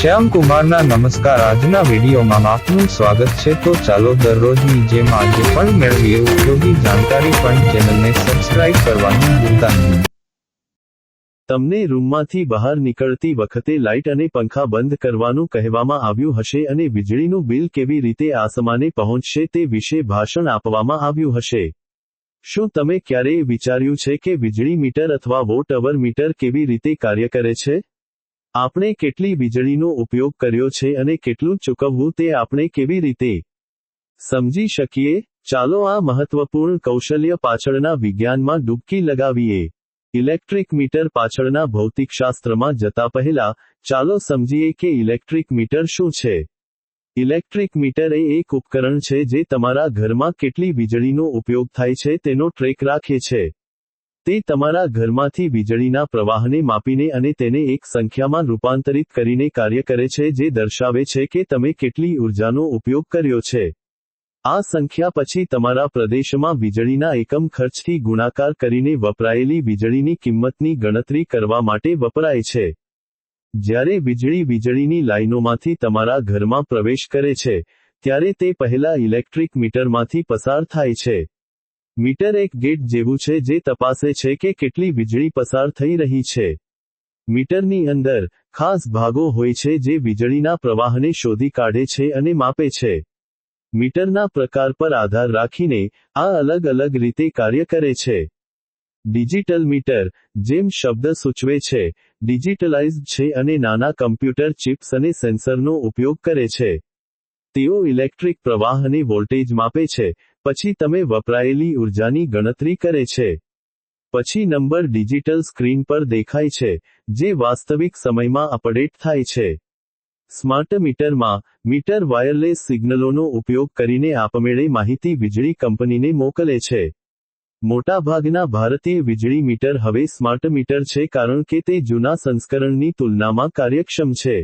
શ્યામ કુમારના નમસ્કાર। આજના વિડીયોમાં આપનું સ્વાગત છે। તો ચાલો દરરોજની જેમ આજે પણ મેળવીએ ઉપયોગી જાણકારી। પણ ચેનલને સબસ્ક્રાઇબ કરવાનું ભૂલતા નહીં। તમને રૂમમાંથી બહાર નીકળતી વખતે લાઇટ અને પંખા બંધ કરવાનું કહેવામાં આવ્યું હશે અને વીજળીનું બિલ કેવી રીતે આસમાને પહોંચશે તે વિશે ભાષણ આપવામાં આવ્યું હશે। શું તમે ક્યારેય વિચાર્યું છે કે વીજળી મીટર અથવા વોટ અવર મીટર કેવી રીતે કાર્ય કરે છે? આપણે કેટલી વીજળીનો ઉપયોગ કર્યો છે અને કેટલું ચૂકવવું તે આપણે કેવી રીતે સમજી શકીએ? ચાલો આ મહત્વપૂર્ણ કૌશલ્ય પાછળના વિજ્ઞાનમાં ડૂબકી લગાવીએ। ઇલેક્ટ્રિક મીટર પાછળના ભૌતિકશાસ્ત્રમાં જતા પહેલા, ચાલો સમજીએ કે ઇલેક્ટ્રિક મીટર શું છે। ઇલેક્ટ્રિક મીટર એ એક ઉપકરણ છે જે તમારા ઘરમાં કેટલી વીજળીનો ઉપયોગ થાય છે તેનો ટ્રેક રાખે છે। તે તમારા ઘરમાંથી વીજળીના પ્રવાહને માપીને અને તેને એક સંખ્યામાં રૂપાંતરિત કરીને કાર્ય કરે છે જે દર્શાવે છે કે તમે કેટલી ઊર્જાનો ઉપયોગ કર્યો છે। આ સંખ્યા પછી તમારા પ્રદેશમાં વીજળીના એકમ ખર્ચથી ગુણાકાર કરીને વપરાયેલી વીજળીની કિંમતની ગણતરી કરવા માટે વપરાય છે। જ્યારે વીજળીની લાઇનોમાંથી તમારા ઘરમાં પ્રવેશ કરે છે, ત્યારે તે પહેલા ઇલેક્ટ્રિક મીટરમાંથી પસાર થાય છે। મીટર એક ગેટ જેવું છે જે તપાસે છે કે કેટલી વીજળી પસાર થઈ રહી છે। મીટરની અંદર, ખાસ ભાગો હોય છે જે વીજળીના પ્રવાહને શોધી કાઢે છે અને માપે છે। મીટરના પ્રકાર પર આધાર રાખીને, આ અલગ અલગ રીતે કાર્ય કરે છે। ડિજિટલ મીટર, જેમ શબ્દ સૂચવે છે, ડિજિટલાઇઝ્ડ છે અને નાના કમ્પ્યુટર ચિપ્સ અને સેન્સરનો ઉપયોગ કરે છે। તેઓ ઇલેક્ટ્રિક પ્રવાહ અને વોલ્ટેજ માપે છે, પછી તમે વપરાયેલી ઊર્જાની ગણતરી કરે છે। પછી નંબર ડિજિટલ સ્ક્રીન પર દેખાય છે, જે વાસ્તવિક સમયમાં અપડેટ થાય છે। સ્માર્ટ મીટરમાં, મીટર વાયરલેસ સિગ્નલોનો ઉપયોગ કરીને આપમેળે માહિતી વીજળી કંપનીને મોકલે છે। મોટાભાગના ભારતીય વીજળી મીટર હવે સ્માર્ટ મીટર છે કારણ કે તે જૂના સંસ્કરણની તુલનામાં કાર્યક્ષમ છે।